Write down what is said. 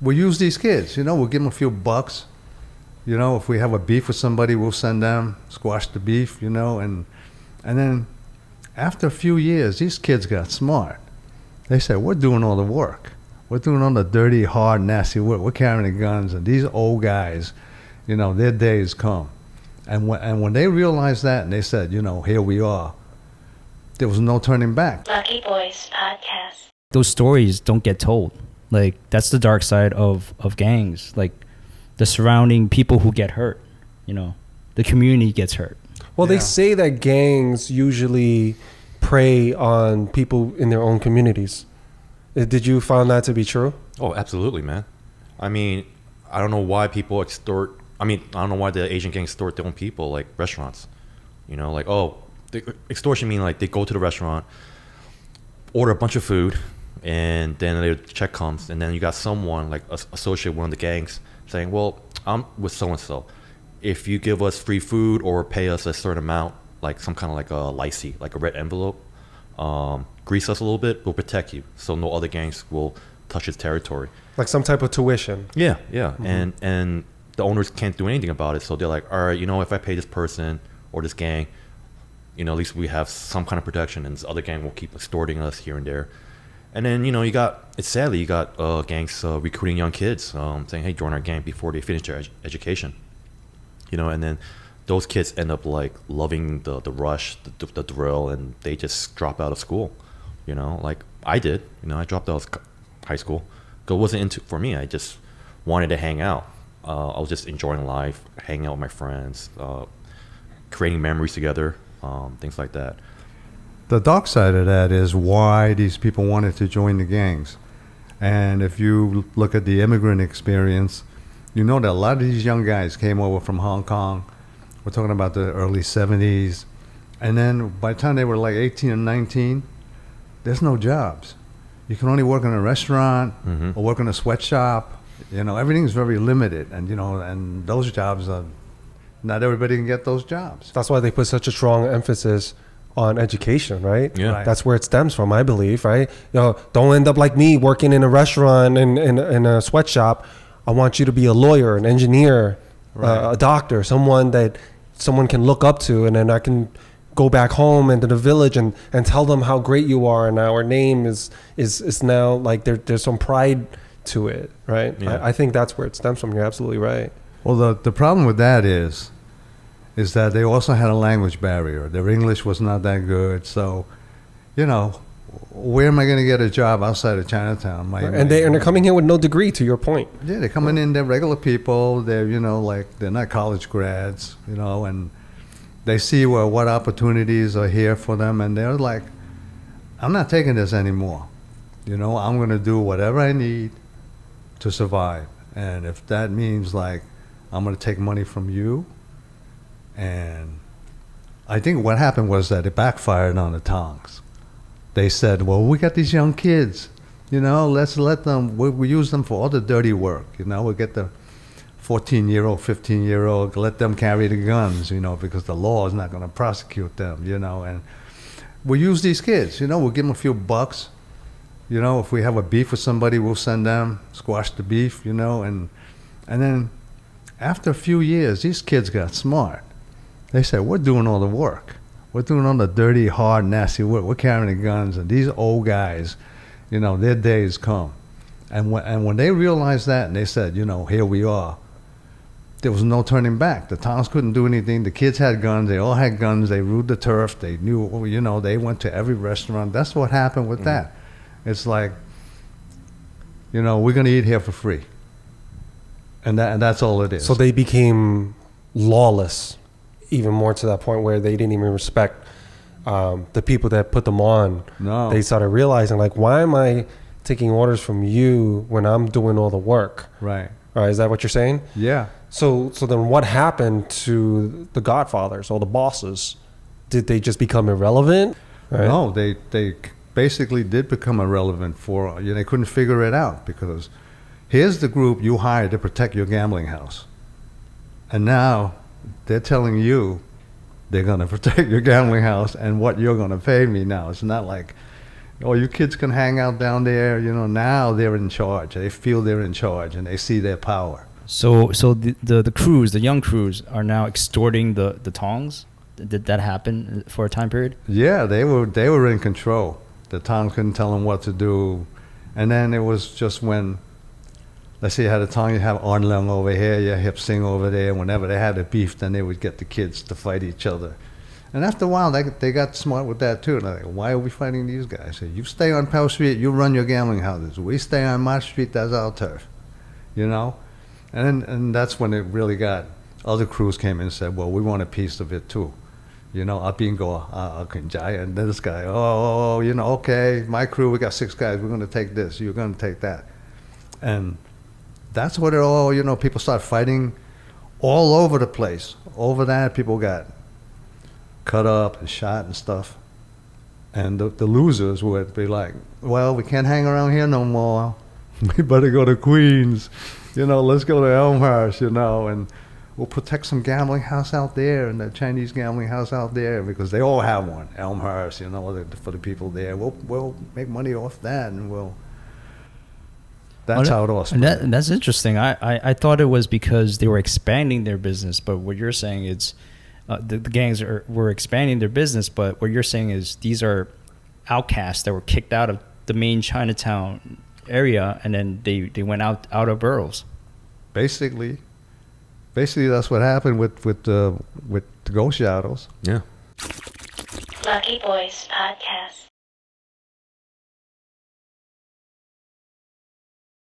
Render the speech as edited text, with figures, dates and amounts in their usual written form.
we'll use these kids. You know, we'll give them a few bucks. You know, if we have a beef with somebody, we'll send them, squash the beef, you know, and then after a few years, these kids got smart. They said, we're doing all the work. We're doing all the dirty, hard, nasty work. We're carrying the guns, and these old guys, you know, their days come. And when they realized that, and they said, you know, here we are, there was no turning back. Lucky Boys Podcast. Those stories don't get told. Like, that's the dark side of gangs. Like, the surrounding people who get hurt, you know, the community gets hurt. Well, they say that gangs usually prey on people in their own communities. Did you find that to be true? Oh, absolutely, man. I mean, I don't know why people extort. I mean, I don't know why the Asian gangs extort their own people, like restaurants. You know, like, oh, extortion mean like they go to the restaurant, order a bunch of food, and then their check comes, and then you got someone like associated with one of the gangs saying, well, I'm with so-and-so. If you give us free food or pay us a certain amount, like some kind of like a licee, like a red envelope, grease us a little bit, we'll protect you, so no other gangs will touch his territory. Like some type of tuition. Yeah, yeah. Mm-hmm. And the owners can't do anything about it, so they're like, all right, you know, if I pay this person or this gang, you know, at least we have some kind of protection, and this other gang will keep extorting us here and there. And then, you know, sadly, you got gangs recruiting young kids, saying, hey, join our gang before they finish their education. You know, and then those kids end up like loving the rush, the drill, and they just drop out of school. You know, like I did. You know, I dropped out of high school. It wasn't for me. I just wanted to hang out. I was just enjoying life, hanging out with my friends, creating memories together, things like that. The dark side of that is why these people wanted to join the gangs. And if you look at the immigrant experience, you know that a lot of these young guys came over from Hong Kong. We're talking about the early 70s. And then by the time they were like 18 and 19, there's no jobs. You can only work in a restaurant or work in a sweatshop. You know, everything's very limited. And, you know, and those jobs are, not everybody can get those jobs. That's why they put such a strong emphasis on education, right? Yeah. Right. That's where it stems from, I believe, right? You know, don't end up like me working in a restaurant and in a sweatshop. I want you to be a lawyer, an engineer, a doctor, someone that someone can look up to, and then I can go back home into the village and tell them how great you are, and our name is now like there's some pride to it, right? Yeah. I think that's where it stems from. You're absolutely right. Well, the problem with that is that they also had a language barrier. Their English was not that good. So, you know, where am I going to get a job outside of Chinatown? And they're coming here with no degree, to your point. Yeah, they're coming in, they're regular people. They're, you know, like, they're not college grads, you know, and they see what opportunities are here for them. And they're like, I'm not taking this anymore. You know, I'm going to do whatever I need to survive. And if that means, like, I'm going to take money from you. And I think what happened was that it backfired on the Tongs. They said, well, we got these young kids, you know, let's let them, we use them for all the dirty work, you know, we'll get the 14-year-old, 15-year-old, let them carry the guns, you know, because the law is not going to prosecute them, you know, and we'll use these kids, you know, we'll give them a few bucks, you know, if we have a beef with somebody, we'll send them, squash the beef, you know, and then after a few years, these kids got smart. They said, we're doing all the work. We're doing all the dirty, hard, nasty work. We're carrying the guns, and these old guys, you know, their days come. And when they realized that, and they said, you know, here we are, there was no turning back. The Tongs couldn't do anything. The kids had guns. They all had guns. They ruled the turf. They knew, you know, they went to every restaurant. That's what happened with that. It's like, you know, we're going to eat here for free. And that's all it is. So they became lawless, even more to that point where they didn't even respect the people that put them on. No. They started realizing, like, why am I taking orders from you when I'm doing all the work? Right. Right, is that what you're saying? Yeah. So then what happened to the Godfathers or the bosses? Did they just become irrelevant? Right? No, they basically did become irrelevant for, you know, they couldn't figure it out, because here's the group you hired to protect your gambling house. And now they're telling you they're going to protect your gambling house and what you're going to pay me now. It's not like, oh, you kids can hang out down there. You know, now they're in charge. They feel they're in charge, and they see their power. So the crews, the young crews, are now extorting the Tongs. Did that happen for a time period? Yeah, they were in control. The Tongs couldn't tell them what to do, and then it was just when, let's say you had a Tong, you have Arnlung over here, you have Sing over there. Whenever they had a beef, then they would get the kids to fight each other. And after a while, they got smart with that too. They're like, why are we fighting these guys? So you stay on Pell Street, you run your gambling houses. We stay on my street, that's our turf. You know? And that's when it really got, other crews came in and said, well, we want a piece of it too. You know, and this guy, oh, you know, okay, my crew, we got 6 guys, we're going to take this, you're going to take that. And that's what it all, you know, people start fighting all over the place. Over that, people got cut up and shot and stuff. And the losers would be like, well, we can't hang around here no more. We better go to Queens. You know, let's go to Elmhurst, you know, and we'll protect some gambling house out there and the Chinese gambling house out there because they all have one. Elmhurst, you know, for the people there. We'll make money off that, and that's how it all started. And that's interesting. I thought it was because they were expanding their business, but what you're saying is the gangs were expanding their business, but what you're saying is these are outcasts that were kicked out of the main Chinatown area, and then they went out of boroughs. Basically, that's what happened with the Ghost Shadows. Yeah. Lucky Boys Podcast.